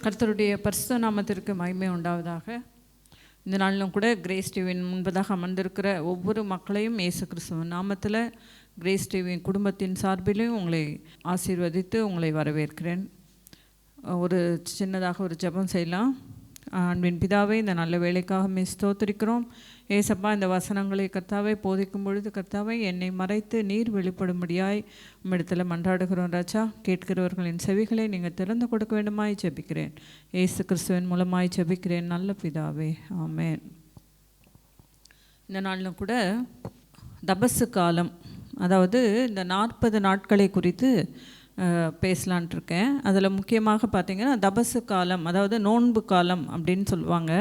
கர்த்தருடைய பரிசுத்த நாமத்திற்கு மகிமை உண்டாவதாக. இந்த நாளிலும் கூட கிரேஸ் டிவியின் முன்பதாக அமர்ந்திருக்கிற ஒவ்வொரு மக்களையும் இயேசு கிறிஸ்துவின் நாமத்தில் கிரேஸ் டிவியின் குடும்பத்தின் சார்பிலையும் உங்களை ஆசீர்வதித்து உங்களை வரவேற்கிறேன். ஒரு சின்னதாக ஒரு ஜெபம் செய்யலாம். அன்பின் பிதாவே, இந்த நல்ல வேலைக்காக ஸ்தோத்திரிக்கிறோம். ஏசப்பா, இந்த வசனங்களை கர்த்தாவே போதிக்கும் பொழுது கர்த்தாவே என்னை மறைத்து நீர் வெளிப்படும்படியாய் உம்மிடத்தில் மன்றாடுகிறோம் ராஜா. கேட்கிறவர்களின் செவிகளை நீங்கள் திறந்து கொடுக்க வேண்டுமாய் ஜெபிக்கிறேன். இயேசு கிறிஸ்துவின் மூலமாய் ஜெபிக்கிறேன் நல்ல பிதாவே, ஆமென். இந்த நாளிலும் கூட தபசு காலம், அதாவது இந்த 40 நாட்களை குறித்து பேசலான் இருக்கேன். அதில் முக்கியமாக பார்த்திங்கன்னா தபசு காலம், அதாவது நோன்பு காலம் அப்படின்னு சொல்லுவாங்க.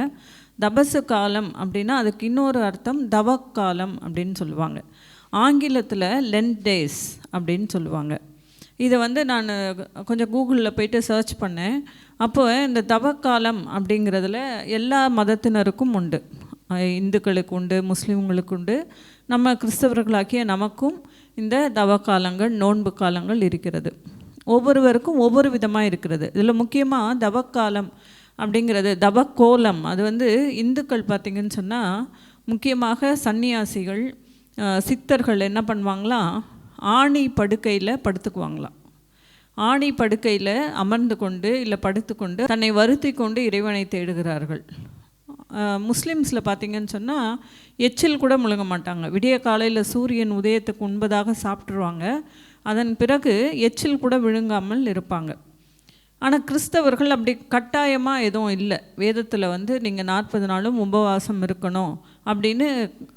தபசு காலம் அப்படின்னா அதுக்கு இன்னொரு அர்த்தம் தவக்காலம் அப்படின்னு சொல்லுவாங்க. ஆங்கிலத்தில் லென்ட் டேஸ் அப்படின்னு சொல்லுவாங்க. இதை நான் கொஞ்சம் கூகுளில் போய்ட்டு சர்ச் பண்ணேன். அப்போ இந்த தவக்காலம் அப்படிங்கிறதுல எல்லா மதத்தினருக்கும் உண்டு. இந்துக்களுக்கு உண்டு, முஸ்லீம்களுக்கு உண்டு, நம்ம கிறிஸ்தவர்களாக்கிய நமக்கும் இந்த தவக்காலங்கள் நோன்பு காலங்கள் இருக்கிறது. ஒவ்வொருவருக்கும் ஒவ்வொரு விதமாக இருக்கிறது. இதில் முக்கியமாக தவக்காலம் அப்படிங்கிறது தவக்கோலம். அது இந்துக்கள் பார்த்திங்கன்னு சொன்னால் முக்கியமாக சன்னியாசிகள் சித்தர்கள் என்ன பண்ணுவாங்களாம், ஆணி படுக்கையில் படுத்துக்குவாங்களாம். ஆணி படுக்கையில் அமர்ந்து கொண்டு இல்லை படுத்துக்கொண்டு தன்னை வருத்தி கொண்டு இறைவனை தேடுகிறார்கள். முஸ்லீம்ஸில் பார்த்திங்கன்னு சொன்னால் எச்சில் கூட முழுங்க மாட்டாங்க. விடிய காலையில் சூரியன் உதயத்துக்கு முன்பதாக சாப்பிட்ருவாங்க. அதன் பிறகு எச்சில் கூட விழுங்காமல் இருப்பாங்க. ஆனால் கிறிஸ்தவர்கள் அப்படி கட்டாயமாக எதுவும் இல்லை. வேதத்தில் நீங்கள் 40 நாளும் உபவாசம் இருக்கணும் அப்படின்னு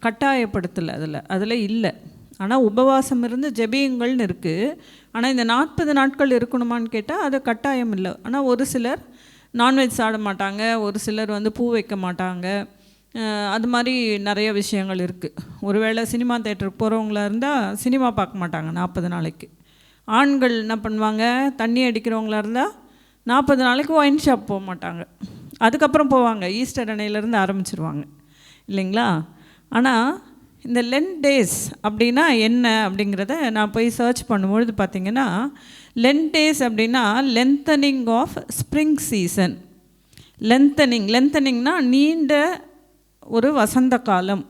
கட்டாயப்படுத்தலை. அதில் இல்லை. ஆனால் உபவாசம் இருந்து ஜெபியுங்கள்னு இருக்குது. ஆனால் இந்த 40 நாட்கள் இருக்கணுமான்னு கேட்டால் அது கட்டாயம் இல்லை. ஆனால் ஒரு சிலர் நான்வெஜ் சாப்பிட மாட்டாங்க, ஒரு சிலர் பூ வைக்க மாட்டாங்க. அது மாதிரி நிறைய விஷயங்கள் இருக்குது. ஒருவேளை சினிமா தேட்டருக்கு போகிறவங்களா இருந்தால் சினிமா பார்க்க மாட்டாங்க 40 நாளைக்கு. ஆண்கள் என்ன பண்ணுவாங்க, தண்ணி அடிக்கிறவங்களா இருந்தால் 40 நாளைக்கு ஒயின் ஷாப் போக மாட்டாங்க. அதுக்கப்புறம் போவாங்க, ஈஸ்டர் அன்னையிலேருந்து ஆரம்பிச்சிருவாங்க இல்லைங்களா. ஆனால் இந்த லென்ட் டேஸ் அப்படின்னா என்ன அப்படிங்கிறத நான் போய் சர்ச் பண்ணும்பொழுது பார்த்திங்கன்னா, லென்ட் டேஸ் அப்படின்னா லென்த்தனிங் ஆஃப் ஸ்ப்ரிங் சீசன். லென்த்தனிங்னா நீண்ட ஒரு வசந்த காலம்.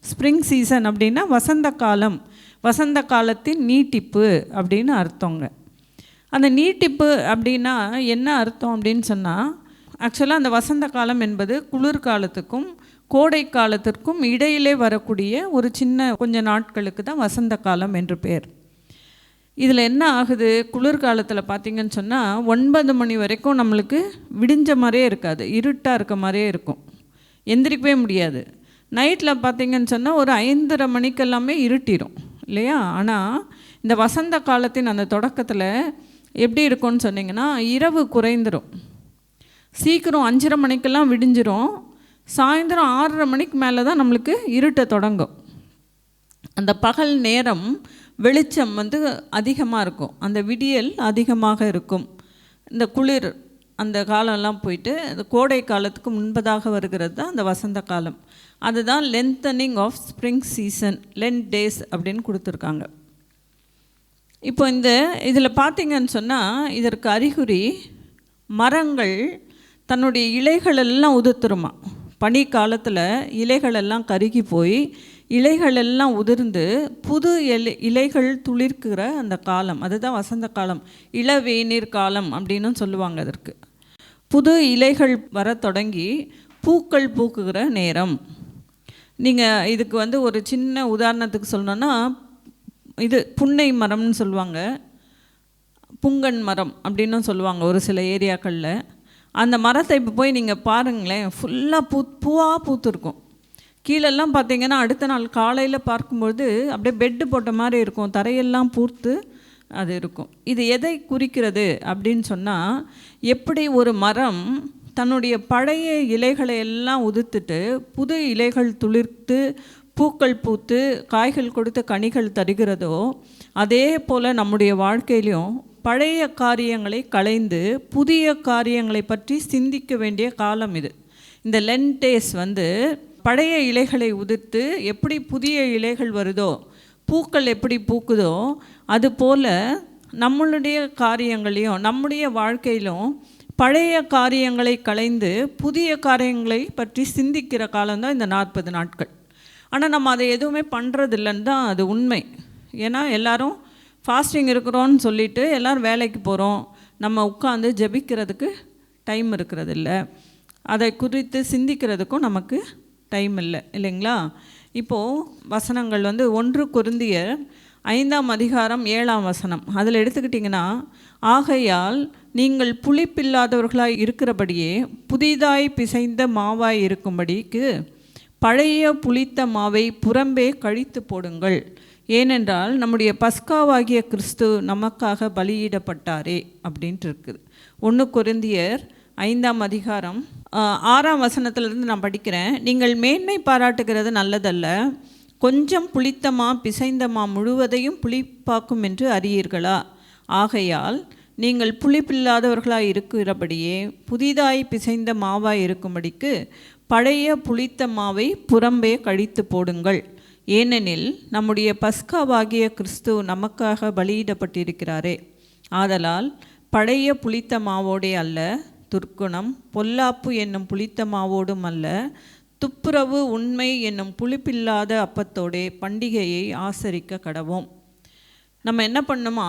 ஸ்ப்ரிங் சீசன் அப்படின்னா வசந்த காலம், வசந்த காலத்தின் நீட்டிப்பு அப்படின்னு அர்த்தங்க. அந்த நீட்டிப்பு அப்படின்னா என்ன அர்த்தம் அப்படின்னு சொன்னால், ஆக்சுவலாக அந்த வசந்த காலம் என்பது குளிர்காலத்துக்கும் கோடை காலத்திற்கும் இடையிலே வரக்கூடிய ஒரு சின்ன கொஞ்ச நாட்களுக்கு தான் வசந்த காலம் என்று பேர். இதில் என்ன ஆகுது, குளிர்காலத்தில் பார்த்திங்கன்னு சொன்னால் 9 மணி வரைக்கும் நம்மளுக்கு விடிஞ்ச மாதிரியே இருக்காது, இருட்டாக இருக்க மாதிரியே இருக்கும், எந்திரிக்கவே முடியாது. நைட்டில் பார்த்திங்கன்னு சொன்னால் ஒரு 5:30 மணிக்கெல்லாமே இருட்டிடும் இல்லையா. ஆனால் இந்த வசந்த காலத்தின் அந்த தொடக்கத்தில் எப்படி இருக்கும்னு சொன்னிங்கன்னா, இரவு குறைந்துடும், சீக்கிரம் 5:30 மணிக்கெல்லாம் விடிஞ்சிரும். சாயந்தரம் 6:30 மணிக்கு மேலே தான் நம்மளுக்கு இருட்ட தொடங்கும். அந்த பகல் நேரம் வெளிச்சம் அதிகமாக இருக்கும், அந்த விடியல் அதிகமாக இருக்கும். இந்த குளிர் அந்த காலம்லாம் போயிட்டு அந்த கோடை காலத்துக்கு முன்பதாக வருகிறது தான் அந்த வசந்த காலம். அதுதான் lengthening of spring season, lent days அப்படின்னு கொடுத்துருக்காங்க. இப்போ இதில் பார்த்திங்கன்னு சொன்னால் இதற்கு அறிகுறி மரங்கள் தன்னுடைய இலைகளெல்லாம் உதிர்த்துருமா. பனி காலத்தில் இலைகளெல்லாம் கருகி போய் இலைகளெல்லாம் உதிர்ந்து புது இலைகள் துளிர்க்கிற அந்த காலம், அதுதான் வசந்த காலம். இளவேநீர் காலம் அப்படின்னு சொல்லுவாங்க. அதற்கு புது இலைகள் வர தொடங்கி பூக்கள் பூக்குகிற நேரம். நீங்கள் இதுக்கு ஒரு சின்ன உதாரணத்துக்கு சொல்லணுன்னா, இது புன்னை மரம்னு சொல்லுவாங்க, புங்கன் மரம் அப்படின்னு சொல்லுவாங்க ஒரு சில ஏரியாக்களில். அந்த மரத்தை இப்போ போய் நீங்கள் பாருங்களேன், ஃபுல்லாக பூவாக பூத்துருக்கும். கீழெல்லாம் பார்த்திங்கன்னா அடுத்த நாள் காலையில் பார்க்கும்பொழுது அப்படியே பெட்டு போட்ட மாதிரி இருக்கும், தரையெல்லாம் பூர்த்து அது இருக்கும். இது எதை குறிக்கிறது அப்படின்னு சொன்னால், எப்படி ஒரு மரம் தன்னுடைய பழைய இலைகளை எல்லாம் உதிர்த்துட்டு புது இலைகள் துளிர்த்து பூக்கள் பூத்து காய்கள் கொடுத்து கனிகள் தருகிறதோ, அதே போல் நம்முடைய வாழ்க்கையிலையும் பழைய காரியங்களை களைந்து புதிய காரியங்களை பற்றி சிந்திக்க வேண்டிய காலம் இது. இந்த லென்ட் டேஸ் பழைய இலைகளை உதிர்த்து எப்படி புதிய இலைகள் வருதோ, பூக்கள் எப்படி பூக்குதோ, அதுபோல் நம்மளுடைய காரியங்களையும் நம்முடைய வாழ்க்கையிலும் பழைய காரியங்களை களைந்து புதிய காரியங்களை பற்றி சிந்திக்கிற காலம்தான் இந்த 40 நாட்கள். ஆனால் நம்ம அதை எதுவுமே பண்ணுறதில்லைன்னு தான் அது உண்மை. ஏன்னா எல்லோரும் ஃபாஸ்டிங் இருக்கிறோன்னு சொல்லிவிட்டு எல்லோரும் வேலைக்கு போகிறோம், நம்ம உட்காந்து ஜெபிக்கிறதுக்கு டைம் இருக்கிறதில்ல, அதை குறித்து சிந்திக்கிறதுக்கும் நமக்கு டைம் இல்லை, இல்லைங்களா? இப்போது வசனங்கள் 1 கொரிந்தியர் 5ஆம் அதிகாரம் 7ஆம் வசனம் அதில் எடுத்துக்கிட்டிங்கன்னா, ஆகையால் நீங்கள் புளிப்பில்லாதவர்களாய் இருக்கிறபடியே புதிதாய் பிசைந்த மாவாய் இருக்கும்படிக்கு பழைய புளித்த மாவை புறம்பே கழித்து போடுங்கள், ஏனென்றால் நம்முடைய பஸ்காவாகிய கிறிஸ்து நமக்காக பலியிடப்பட்டாரே அப்படின்ட்டு இருக்குது. 1 கொரிந்தியர் 5ஆம் அதிகாரம் 6ஆம் வசனத்திலிருந்து நான் படிக்கிறேன். நீங்கள் மேன்மை பாராட்டுகிறது நல்லதல்ல, கொஞ்சம் புளித்தமா பிசைந்தமா முழுவதையும் புளிப்பாக்கும் என்று அறியீர்களா? ஆகையால் நீங்கள் புளிப்பில்லாதவர்களாய் இருக்கிறபடியே புதிதாய் பிசைந்த மாவாய் இருக்கும்படிக்கு பழைய புளித்த மாவை புறம்பே கழித்து போடுங்கள், ஏனெனில் நம்முடைய பஸ்காவாகிய கிறிஸ்து நமக்காக பலியிடப்பட்டிருக்கிறாரே. ஆதலால் பழைய புளித்த மாவோடே அல்ல, துர்க்குணம் பொல்லாப்பு என்னும் புளித்த மாவோடும் அல்ல, துப்புரவு உண்மை என்னும் புளிப்பில்லாத அப்பத்தோடே பண்டிகையை ஆசரிக்க கடவோம். நம்ம என்ன பண்ணுமா,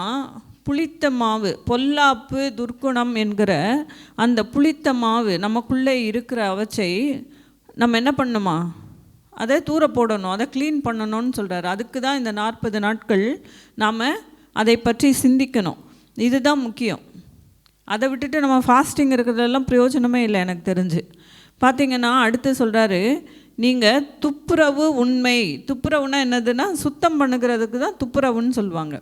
புளித்த மாவு, பொல்லாப்பு துர்க்குணம் என்கிற அந்த புளித்த மாவு நமக்குள்ளே இருக்கிற அவற்றை நம்ம என்ன பண்ணுமா, அதை தூர போடணும், அதை க்ளீன் பண்ணணும்னு சொல்கிறார். அதுக்கு தான் இந்த 40 நாட்கள் நாம் அதை பற்றி சிந்திக்கணும். இதுதான் முக்கியம். அதை விட்டுட்டு நம்ம ஃபாஸ்டிங் இருக்கிறதெல்லாம் பிரயோஜனமே இல்லை எனக்கு தெரிஞ்சு. பார்த்திங்கன்னா அடுத்து சொல்கிறாரு, நீங்கள் துப்புரவு உண்மை, துப்புரவுன்னா என்னதுன்னா சுத்தம் பண்ணுகிறதுக்கு தான் துப்புரவுன்னு சொல்லுவாங்க.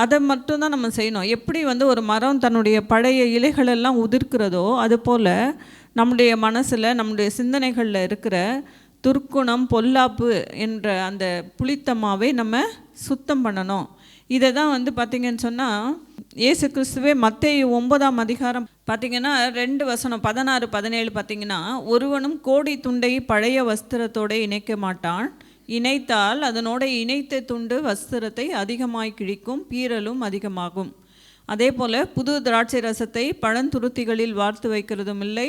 அதை மட்டும்தான் நம்ம செய்யணும். எப்படி ஒரு மரம் தன்னுடைய பழைய இலைகளெல்லாம் உதிர்க்கிறதோ அதுபோல் நம்முடைய மனசில் நம்முடைய சிந்தனைகளில் இருக்கிற துர்க்குணம் பொல்லாப்பு என்ற அந்த புளித்தமாவை நம்ம சுத்தம் பண்ணணும். இதை தான் பார்த்திங்கன்னு சொன்னால் இயேசு கிறிஸ்துவே மத்தேயு 9ஆம் அதிகாரம் பார்த்திங்கன்னா 2 வசனம் 16, 17 பார்த்திங்கன்னா, ஒருவனும் கோடி துண்டை பழைய வஸ்திரத்தோடு இணைக்க மாட்டான், இணைத்தால் அதனோட இணைத்த துண்டு வஸ்திரத்தை அதிகமாய் கிழிக்கும், பீறலும் அதிகமாகும். அதே போல் புது திராட்சை ரசத்தை பழந்துருத்திகளில் வார்த்து வைக்கிறதும் இல்லை,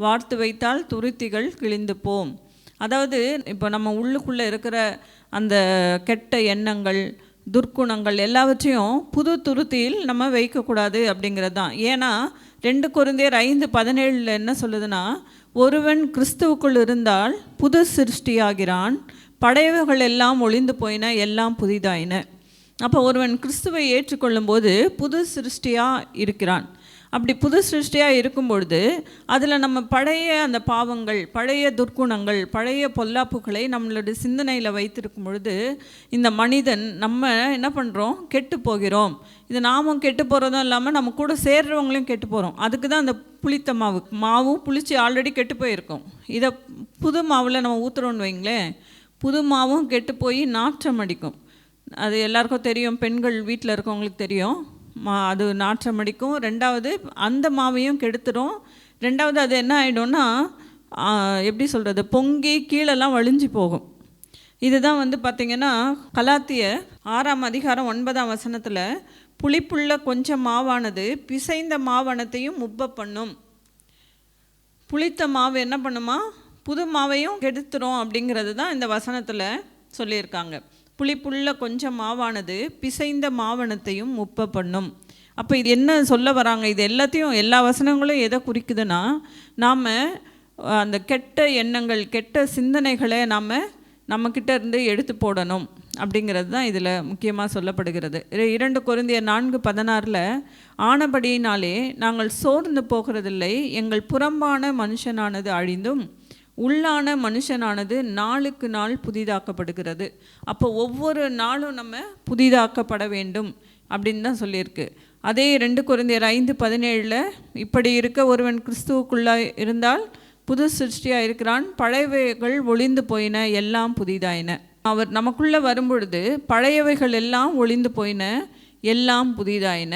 வார்த்து வைத்தால் துருத்திகள் கிழிந்து போம். அதாவது இப்போ நம்ம உள்ளுக்குள்ளே இருக்கிற அந்த கெட்ட எண்ணங்கள் துர்க்குணங்கள் எல்லாவற்றையும் புது துருத்தியில் நம்ம வைக்கக்கூடாது அப்படிங்கிறது தான். ஏன்னா 2 கொரிந்தியர் 5:17 என்ன சொல்லுதுன்னா, ஒருவன் கிறிஸ்துவுக்குள் இருந்தால் புது சிருஷ்டியாகிறான், பழையவைகள் எல்லாம் ஒளிந்து போயின, எல்லாம் புதிதாயின. அப்போ ஒருவன் கிறிஸ்துவை ஏற்றுக்கொள்ளும்போது புது சிருஷ்டியாக இருக்கிறான். அப்படி புது சிருஷ்டியாக இருக்கும்பொழுது அதில் நம்ம பழைய அந்த பாவங்கள், பழைய துர்க்குணங்கள், பழைய பொல்லாப்புகளை நம்மளுடைய சிந்தனையில் வைத்திருக்கும் பொழுது இந்த மனிதன் நம்ம என்ன பண்ணுறோம், கெட்டு போகிறோம். இது நாமும் கெட்டு போகிறதும் இல்லாமல் நம்ம கூட சேர்றவங்களையும் கெட்டு போகிறோம். அதுக்கு தான் அந்த புளித்த மாவும் புளிச்சு ஆல்ரெடி கெட்டு போயிருக்கோம். இதை புது மாவில் நம்ம ஊற்றுறோன்னு வைங்களேன், புது மாவும் கெட்டு போய் நாற்றம் அடிக்கும். அது எல்லாருக்கும் தெரியும், பெண்கள் வீட்டில் இருக்கவங்களுக்கு தெரியும். அது நாற்றம் அடிக்கும். 2வது அந்த மாவையும் கெடுத்துடும். 2வது அது என்ன ஆகிடும்னா, எப்படி சொல்கிறது, பொங்கி கீழெல்லாம் வழிஞ்சு போகும். இதுதான் பார்த்திங்கன்னா கலாத்தியர் 6ஆம் அதிகாரம் 9ஆம் வசனத்தில், புளிப்புள்ள கொஞ்சம் மாவானது பிசைந்த மாவனத்தையும் உப்ப பண்ணும். புளித்த மாவு என்ன பண்ணுமா, புது மாவையும் கெடுத்துரும் அப்படிங்கிறது தான் இந்த வசனத்தில் சொல்லியிருக்காங்க. புளிப்புள்ள கொஞ்சம் மாவானது பிசைந்த மாவனத்தையும் உப்ப பண்ணும். அப்போ இது என்ன சொல்ல வராங்க, இது எல்லாத்தையும் எல்லா வசனங்களும் எதை குறிக்குதுன்னா, நாம் அந்த கெட்ட எண்ணங்கள் கெட்ட சிந்தனைகளை நம்மக்கிட்ட இருந்து எடுத்து போடணும் அப்படிங்கிறது தான் இதில் முக்கியமாக சொல்லப்படுகிறது. 2 கொரிந்தியர் 4:16 ஆனபடியினாலே நாங்கள் சோர்ந்து போகிறதில்லை, எங்கள் புறம்பான மனுஷனானது அழிந்தும் உள்ளான மனுஷனானது நாளுக்கு நாள் புதிதாக்கப்படுகிறது. அப்போ ஒவ்வொரு நாளும் நம்ம புதிதாக்கப்பட வேண்டும் அப்படின்னு தான் சொல்லியிருக்கு. அதே 2 கொரிந்தியர் 5:17 இப்படி இருக்க ஒருவன் கிறிஸ்துவுக்குள்ளாய் இருந்தால் புது சிருஷ்டியாக இருக்கிறான், பழையவைகள் ஒளிந்து போயின, எல்லாம் புதிதாயின. அவர் நமக்குள்ளே வரும்பொழுது பழையவைகள் எல்லாம் ஒளிந்து போயின, எல்லாம் புதிதாயின.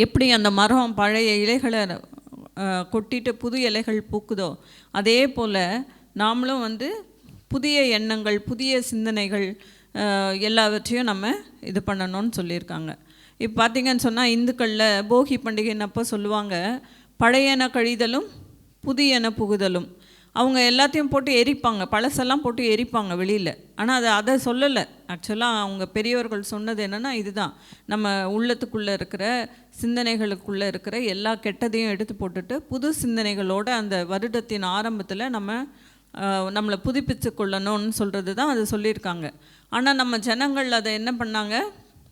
எப்படி அந்த மரம் பழைய இலைகளை கொட்டிட்டு புது இலைகள் பூக்குதோ அதே போல் நாமளும் புதிய எண்ணங்கள் புதிய சிந்தனைகள் எல்லாவற்றையும் நம்ம இது பண்ணணும்னு சொல்லியிருக்காங்க. இப்போ பார்த்தீங்கன்னு சொன்னால் இந்துக்களில் போகி பண்டிகைன்னப்போ சொல்லுவாங்க, பழையன கழிதலும் புதியன புகுதலும். அவங்க எல்லாத்தையும் போட்டு எரிப்பாங்க, பழசெல்லாம் போட்டு எரிப்பாங்க வெளியில். ஆனால் அதை சொல்லலை. ஆக்சுவலாக அவங்க பெரியவர்கள் சொன்னது என்னென்னா, இதுதான் நம்ம உள்ளத்துக்குள்ளே இருக்கிற சிந்தனைகளுக்குள்ளே இருக்கிற எல்லா கெட்டதையும் எடுத்து போட்டுட்டு புது சிந்தனைகளோடு அந்த வருடத்தின் ஆரம்பத்தில் நம்மளை புதுப்பிச்சு கொள்ளணும்னு சொல்கிறது தான் அது சொல்லியிருக்காங்க. ஆனால் நம்ம ஜனங்கள் அதை என்ன பண்ணாங்க,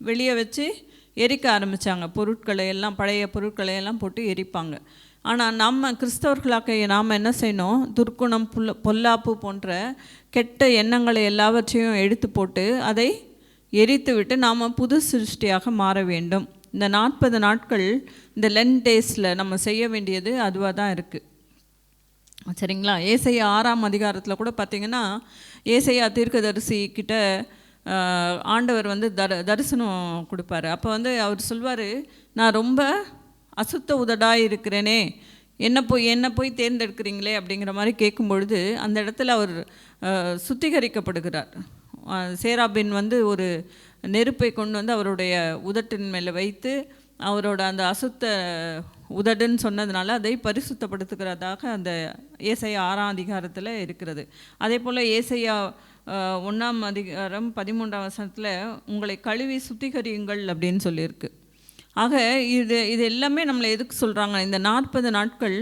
வெளியே வச்சு எரிக்க ஆரம்பித்தாங்க. பொருட்களை எல்லாம், பழைய பொருட்களை எல்லாம் போட்டு எரிப்பாங்க. ஆனால் நம்ம கிறிஸ்தவர்களாக நாம் என்ன செய்யணும், துர்க்குணம், பொல்லாப்பு போன்ற கெட்ட எண்ணங்களை எல்லாவற்றையும் எடுத்து போட்டு அதை எரித்து விட்டு நாம் புது சிருஷ்டியாக மாற வேண்டும். இந்த 40 நாட்கள் இந்த லென்ட் டேஸில் நம்ம செய்ய வேண்டியது அதுவாக தான் இருக்குது. சரிங்களா? ஏசாயா 6ஆம் அதிகாரத்தில் கூட பார்த்திங்கன்னா, ஏசாயா தீர்க்கதரிசி கிட்ட ஆண்டவர் வந்து தரிசனம் கொடுப்பார். அப்போ வந்து அவர் சொல்வார், நான் ரொம்ப அசுத்த உதடாக இருக்கிறேனே, என்ன போய் தேர்ந்தெடுக்கிறீங்களே அப்படிங்கிற மாதிரி கேட்கும்பொழுது அந்த இடத்துல அவர் சுத்திகரிக்கப்படுகிறார். சேராபின் வந்து ஒரு நெருப்பை கொண்டு வந்து அவருடைய உதட்டின் மேலே வைத்து அவரோட அந்த அசுத்த உதடுன்னு சொன்னதுனால அதை பரிசுத்தப்படுத்துகிறதாக அந்த ஏசாயா 6ஆம் அதிகாரத்தில் இருக்கிறது. அதே போல் ஏசாயா 1ஆம் அதிகாரம் 13ஆம் வசனத்தில் உங்களை கழுவி சுத்திகரியுங்கள் அப்படின்னு சொல்லியிருக்கு. ஆக இது எல்லாமே நம்மளை எதுக்கு சொல்கிறாங்க, இந்த 40 நாட்கள்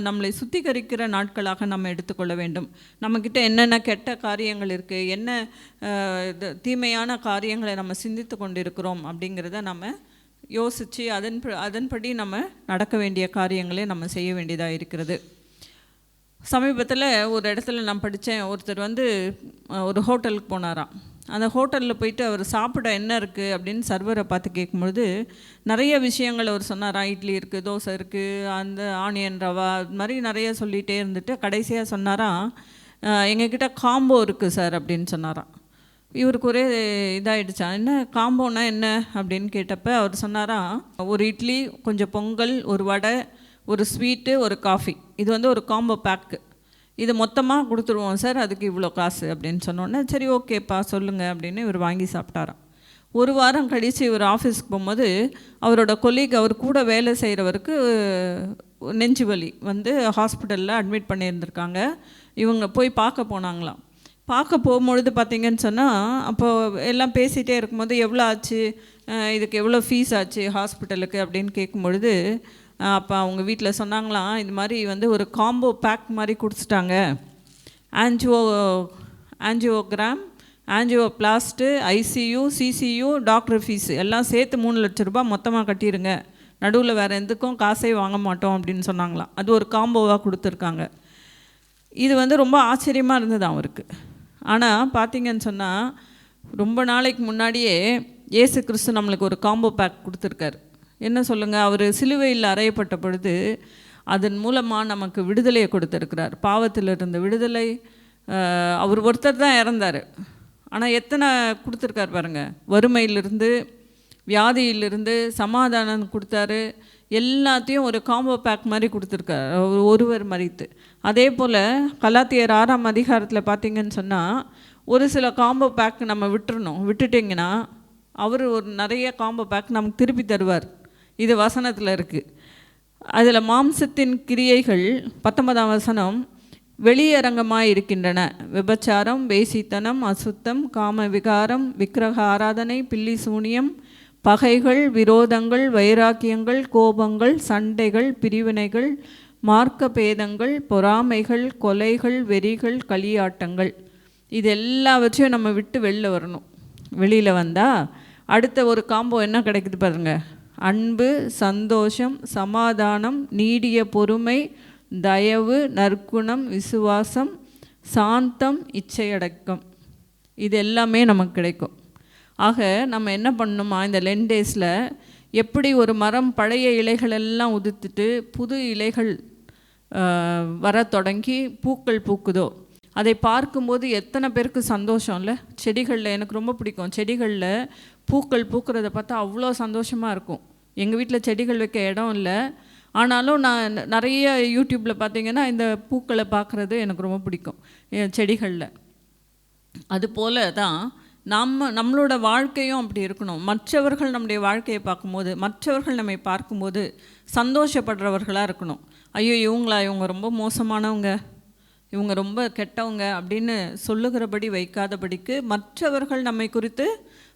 நம்மளை சுத்திகரிக்கிற நாட்களாக நம்ம எடுத்துக்கொள்ள வேண்டும். நம்மக்கிட்ட என்னென்ன கெட்ட காரியங்கள் இருக்குது, என்ன தீமையான காரியங்களை நம்ம சிந்தித்து கொண்டிருக்கிறோம் அப்படிங்கிறத நம்ம யோசித்து அதன்படி நம்ம நடக்க வேண்டிய காரியங்களே நம்ம செய்ய வேண்டியதாக இருக்கிறது. சமீபத்தில் ஒரு இடத்துல நான் படித்தேன், ஒருத்தர் வந்து ஒரு ஹோட்டலுக்கு போனாராம். அந்த ஹோட்டலில் போயிட்டு அவர் சாப்பிட என்ன இருக்குது அப்படின்னு சர்வரை பார்த்து கேட்கும்பொழுது நிறைய விஷயங்கள் அவர் சொன்னாராம். இட்லி இருக்குது, தோசை இருக்குது, அந்த ஆனியன் ரவா, அது மாதிரி நிறைய சொல்லிகிட்டே இருந்துட்டு கடைசியாக சொன்னாராம், எங்ககிட்ட காம்போ இருக்குது சார் அப்படின்னு சொன்னாராம். இவருக்கு ஒரே இதாகிடுச்சான். என்ன காம்போனா என்ன அப்படின்னு கேட்டப்போ அவர் சொன்னாராம், ஒரு இட்லி, கொஞ்சம் பொங்கல், ஒரு வடை, ஒரு ஸ்வீட்டு, ஒரு காஃபி, இது வந்து ஒரு காம்போ பேக்கு, இது மொத்தமாக கொடுத்துருவோம் சார், அதுக்கு இவ்வளோ காசு அப்படின்னு சொன்னோன்னே சரி ஓகேப்பா சொல்லுங்கள் அப்படின்னு இவர் வாங்கி சாப்பிட்டாராம். ஒரு வாரம் கழித்து இவர் ஆஃபீஸ்க்கு போகும்போது அவரோட கொலீக், அவர் கூட வேலை செய்கிறவருக்கு நெஞ்சு வலி வந்து ஹாஸ்பிட்டலில் அட்மிட் பண்ணியிருந்திருக்காங்க. இவங்க போய் பார்க்க போனாங்களாம். பார்க்க போகும்பொழுது பார்த்திங்கன்னு சொன்னால் அப்போது எல்லாம் பேசிகிட்டே இருக்கும்போது எவ்வளோ ஆச்சு, இதுக்கு எவ்வளோ ஃபீஸ் ஆச்சு ஹாஸ்பிட்டலுக்கு அப்படின்னு கேட்கும்பொழுது அப்போ அவங்க வீட்டில் சொன்னாங்களாம், இது மாதிரி வந்து ஒரு காம்போ பேக் மாதிரி கொடுத்துட்டாங்க, ஆஞ்சியோகிராம், ஆஞ்சியோபிளாஸ்ட்டு, ஐசியூ, சிசியூ, டாக்டர் ஃபீஸு எல்லாம் சேர்த்து 3 லட்ச ரூபா மொத்தமாக கட்டிடுங்க, நடுவில் வேறு எதுக்கும் காசே வாங்க மாட்டோம் அப்படின்னு சொன்னாங்களாம். அது ஒரு காம்போவாக கொடுத்துருக்காங்க. இது வந்து ரொம்ப ஆச்சரியமாக இருந்தது அவருக்கு. ஆனால் பார்த்திங்கன்னு சொன்னால் ரொம்ப நாளைக்கு முன்னாடியே இயேசு கிறிஸ்து நம்மளுக்கு ஒரு காம்போ பேக் கொடுத்துருக்காரு. என்ன சொல்லுங்கள், அவர் சிலுவையில் அறையப்பட்ட பொழுது அதன் மூலமாக நமக்கு விடுதலையை கொடுத்துருக்கிறார். பாவத்தில் இருந்த விடுதலை. அவர் ஒருத்தர் தான் இறந்தார், ஆனால் எத்தனை கொடுத்துருக்கார் பாருங்கள். வறுமையிலிருந்து, வியாதியிலிருந்து சமாதானம் கொடுத்தாரு. எல்லாத்தையும் ஒரு காம்போ பேக் மாதிரி கொடுத்துருக்காரு ஒருவர் மறித்து. அதே போல் கலாத்தியர் 6ஆம் அதிகாரத்தில் பார்த்திங்கன்னு சொன்னால் ஒரு சில காம்போ பேக் நம்ம விட்டுட்டிங்கன்னா அவர் ஒரு நிறைய காம்போ பேக் நமக்கு திருப்பி தருவார். இது வசனத்தில் இருக்குது. அதில் மாம்சத்தின் கிரியைகள் 19ஆம் வசனம் வெளியரங்கமாக இருக்கின்றன. விபச்சாரம், வேசித்தனம், அசுத்தம், காம விகாரம், விக்கிரக ஆராதனை, பில்லி சூனியம், பகைகள், விரோதங்கள், வைராக்கியங்கள், கோபங்கள், சண்டைகள், பிரிவினைகள், மார்க்க பேதங்கள், பொறாமைகள், கொலைகள், வெறிகள், களியாட்டங்கள், இது எல்லாவற்றையும் நம்ம விட்டு வரணும். வெளியில் வந்தால் அடுத்த ஒரு காம்போ என்ன கிடைக்குது பாருங்கள். அன்பு, சந்தோஷம், சமாதானம், நீடிய பொறுமை, தயவு, நற்குணம், விசுவாசம், சாந்தம், இச்சையடக்கம், இது எல்லாமே நமக்கு கிடைக்கும். ஆக நம்ம என்ன பண்ணணுமா, இந்த லென்ட் டேஸில் எப்படி ஒரு மரம் பழைய இலைகளெல்லாம் உதிர்த்துட்டு புது இலைகள் வர தொடங்கி பூக்கள் பூக்குதோ, அதை பார்க்கும்போது எத்தனை பேருக்கு சந்தோஷம் இல்லை? செடிகளில் எனக்கு ரொம்ப பிடிக்கும். செடிகளில் பூக்கள் பூக்கிறத பார்த்தா அவ்வளோ சந்தோஷமாக இருக்கும். எங்கள் வீட்டில் செடிகள் வைக்க இடம் இல்லை, ஆனாலும் நான் நிறைய யூடியூப்பில் பார்த்திங்கன்னா இந்த பூக்களை பார்க்குறது எனக்கு ரொம்ப பிடிக்கும் செடிகளில். அதுபோல் தான் நம்மளோட வாழ்க்கையும் அப்படி இருக்கணும். மற்றவர்கள் நம்முடைய வாழ்க்கையை பார்க்கும்போது, மற்றவர்கள் நம்மை பார்க்கும்போது சந்தோஷப்படுறவர்களாக இருக்கணும். ஐயோ இவங்க ரொம்ப மோசமானவங்க, இவங்க ரொம்ப கெட்டவங்க அப்படின்னு சொல்லுகிறபடி வைக்காதபடிக்கு மற்றவர்கள் நம்மை குறித்து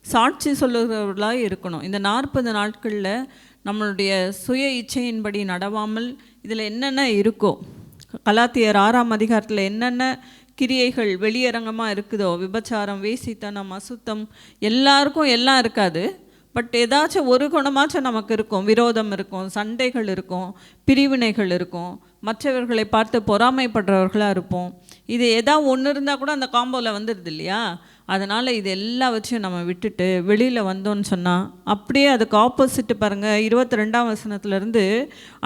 சாட்சி சொல்லுகிறவர்களாக இருக்கணும். இந்த 40 நாட்களில் நம்மளுடைய சுய இச்சையின்படி நடவாமல் இதில் என்னென்ன இருக்கோ, கலாத்தியர் 6ஆம் அதிகாரத்தில் என்னென்ன கிரியைகள் வெளியரங்கமாக இருக்குதோ, விபச்சாரம், வேசித்தனம், அசுத்தம், எல்லாருக்கும் எல்லாம் இருக்காது. பட் ஏதாச்சும் ஒரு குணமாச்சும் நமக்கு இருக்கும். விரோதம் இருக்கும், சண்டைகள் இருக்கும், பிரிவினைகள் இருக்கும், மற்றவர்களை பார்த்து பொறாமைப்படுறவர்களாக இருப்போம். இது ஏதாவது ஒன்று இருந்தால் கூட அந்த காம்போவில் வந்துடுது இல்லையா? அதனால் இது எல்லாவற்றையும் நம்ம விட்டுட்டு வெளியில் வந்தோன்னு சொன்னால் அப்படியே அதுக்கு ஆப்போசிட்டு பாருங்கள். 22ஆம் வசனத்துலேருந்து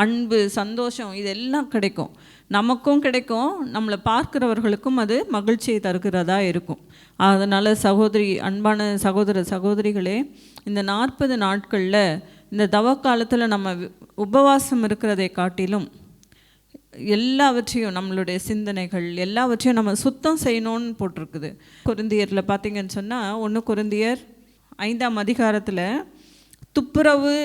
அன்பு, சந்தோஷம் இதெல்லாம் கிடைக்கும். நமக்கும் கிடைக்கும், நம்மளை பார்க்குறவர்களுக்கும் அது மகிழ்ச்சியை தருகிறதா இருக்கும். அதனால் அன்பான சகோதர சகோதரிகளே, இந்த 40 நாட்களில் இந்த தவக்காலத்தில் நம்ம உபவாசம் இருக்கிறதை காட்டிலும் எல்லாவற்றையும், நம்மளுடைய சிந்தனைகள் எல்லாவற்றையும் நம்ம சுத்தம் செய்யணும்னு போட்டிருக்குது. கொரிந்தியரில் பார்த்திங்கன்னு சொன்னால் 1 கொரிந்தியர் 5ஆம் அதிகாரத்தில் துப்புரவு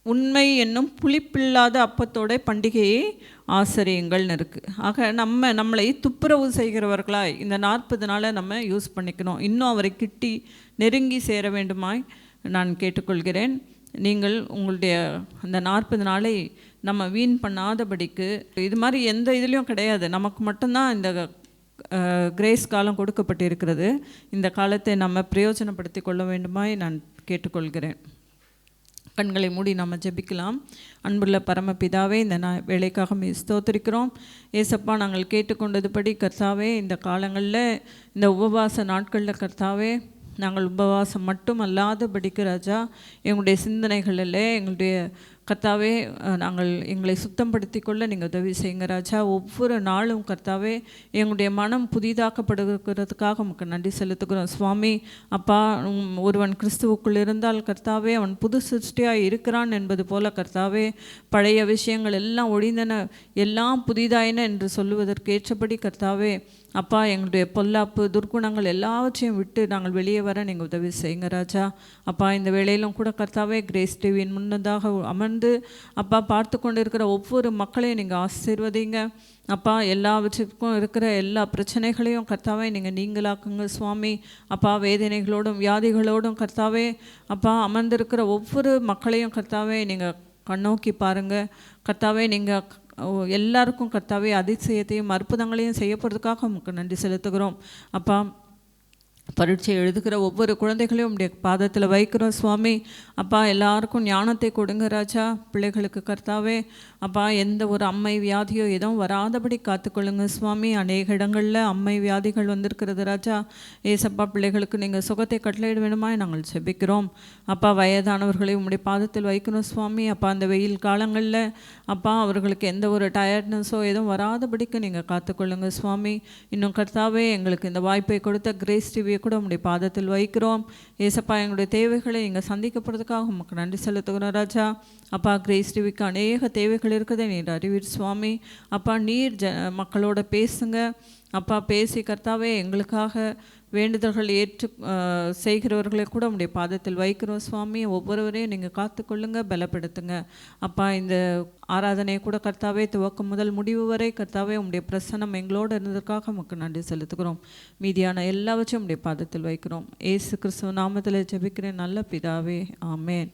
உண்மை என்னும் புளிப்பில்லாத அப்பத்தோட பண்டிகையை ஆசரியுங்கள்னு இருக்குது. ஆக நம்மளை துப்புரவு செய்கிறவர்களாய் இந்த 40 நாளை நம்ம யூஸ் பண்ணிக்கணும். இன்னும் அவரை கிட்டி நெருங்கி சேர வேண்டுமாய் நான் கேட்டுக்கொள்கிறேன். நீங்கள் உங்களுடைய அந்த 40 நாளை நம்ம வீண் பண்ணாதபடிக்கு, இது மாதிரி எந்த இதுலேயும் கிடையாது, நமக்கு மட்டும்தான் இந்த கிரேஸ் காலம் கொடுக்கப்பட்டிருக்கிறது. இந்த காலத்தை நம்ம பிரயோஜனப்படுத்தி கொள்ள வேண்டுமாய் நான் கேட்டுக்கொள்கிறேன். கண்களை மூடி நம்ம ஜெபிக்கலாம். அன்புள்ள பரமபிதாவே, இந்த வேலைக்காக ஸ்தோத்திரிக்கிறோம். ஏசப்பா, நாங்கள் கேட்டுக்கொண்டதுபடி கர்த்தாவே, இந்த காலங்களில் இந்த உபவாச நாட்களில் கர்த்தாவே, நாங்கள் உபவாசம் மட்டும் அல்லாதபடிக்கு ராஜா, எங்களுடைய சிந்தனைகளில் எங்களுடைய கர்த்தாவே எங்களை சுத்தப்படுத்தி கொள்ள நீங்கள் உதவி செய்யுங்க ராஜா. ஒவ்வொரு நாளும் கர்த்தாவே எங்களுடைய மனம் புதிதாக்கப்படுகிறதுக்காக உமக்கு நன்றி செலுத்துகிறோம் சுவாமி. அப்பா, ஒருவன் கிறிஸ்துவுக்குள் இருந்தால் கர்த்தாவே அவன் புது சிருஷ்டியாக இருக்கிறான் என்பது போல கர்த்தாவே, பழைய விஷயங்கள் எல்லாம் ஒழிந்தன, எல்லாம் புதிதாயின என்று சொல்லுவதற்கு ஏற்றபடி கர்த்தாவே அப்பா, எங்களுடைய பொல்லாப்பு, துர்க்குணங்கள் எல்லாவற்றையும் விட்டு நாங்கள் வெளியே வர நீங்கள் உதவி செய்யுங்க ராஜா. அப்பா, இந்த வேளையிலும் கூட கர்த்தாவே கிரேஸ் டிவியின் முன்னதாக அமர்ந்து அப்பா பார்த்து கொண்டு இருக்கிற ஒவ்வொரு மக்களையும் நீங்கள் ஆசீர்வதிங்க அப்பா. எல்லாவற்றுக்கும் இருக்கிற எல்லா பிரச்சனைகளையும் கர்த்தாவே நீங்கள் நீங்களாக்குங்க சுவாமி. அப்பா, வேதனைகளோடும் வியாதிகளோடும் கர்த்தாவே அப்பா அமர்ந்திருக்கிற ஒவ்வொரு மக்களையும் கர்த்தாவே நீங்கள் கண்ணோக்கி பாருங்கள் கர்த்தாவே. நீங்கள் எல்லாருக்கும் கர்த்தாவே அதிசயத்தையும் அற்புதங்களையும் செய்ய போகிறதுக்காக உங்களுக்கு நன்றி செலுத்துகிறோம் அப்பா. பரீட்சை எழுதுகிற ஒவ்வொரு குழந்தைகளையும் உடைய பாதத்தில் வைக்கிறோம் சுவாமி. அப்பா, எல்லாருக்கும் ஞானத்தை கொடுங்க ராஜா. பிள்ளைகளுக்கு கர்த்தாவே அப்பா எந்த ஒரு அம்மை வியாதியோ எதுவும் வராதபடி காத்துக்கொள்ளுங்க சுவாமி. அநேக இடங்களில் அம்மை வியாதிகள் வந்திருக்கிறது ராஜா. ஏசப்பா, பிள்ளைகளுக்கு நீங்கள் சுகத்தை கட்டளையிட வேணுமா நாங்கள் செபிக்கிறோம் அப்பா. வயதானவர்களை உங்களுடைய பாதத்தில் வைக்கணும் சுவாமி. அப்பா, அந்த வெயில் காலங்களில் அப்பா அவர்களுக்கு எந்த ஒரு டயர்ட்னஸோ எதுவும் வராதபடிக்கு நீங்கள் காத்துக்கொள்ளுங்க சுவாமி. இன்னும் கர்த்தாவே, எங்களுக்கு இந்த வாய்ப்பை கொடுத்த கிரேஸ் டிவியை கூட உங்களுடைய பாதத்தில் வைக்கிறோம் ஏசப்பா. எங்களுடைய தேவைகளை நீங்கள் சந்திக்கப்படுறதுக்காக உங்களுக்கு நன்றி செலுத்துகிறோம் ராஜா. அப்பா, கிரேஸ் டிவிக்கு அநேக தேவைகள் இருக்குதை நீர் அறிவீர் சுவாமி. அப்பா, நீர் மக்களோட பேசுங்க அப்பா. பேசி கர்த்தாவே எங்களுக்காக வேண்டுதல்கள் ஏற்று செய்கிறவர்களை கூட உங்களுடைய பாதத்தில் வைக்கிறோம் சுவாமி. ஒவ்வொருவரையும் நீங்கள் காத்துக்கொள்ளுங்க, பலப்படுத்துங்க அப்பா. இந்த ஆராதனையை கூட கர்த்தாவே துவக்கம் முதல் முடிவு வரை கர்த்தாவே உங்களுடைய பிரசன்னம் எங்களோடு இருந்ததற்காக நமக்கு நன்றி செலுத்துகிறோம். மீதியான எல்லாவற்றையும் உங்களுடைய பாதத்தில் வைக்கிறோம். ஏசு கிறிஸ்துவ நாமத்தில் ஜெபிக்கிறேன் நல்ல பிதாவே, ஆமேன்.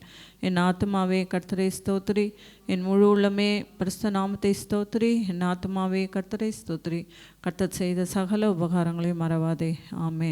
என் ஆத்மாவே கர்த்தரை ஸ்தோத்திரி, என் முழு உள்ளமே பரிசுத்த நாமத்தை ஸ்தோத்திரி. என் ஆத்மாவே கர்த்தரை ஸ்தோத்திரி, கர்த்தர் செய்த சகல உபகாரங்களையும் மறவாதே, ஆமேன்.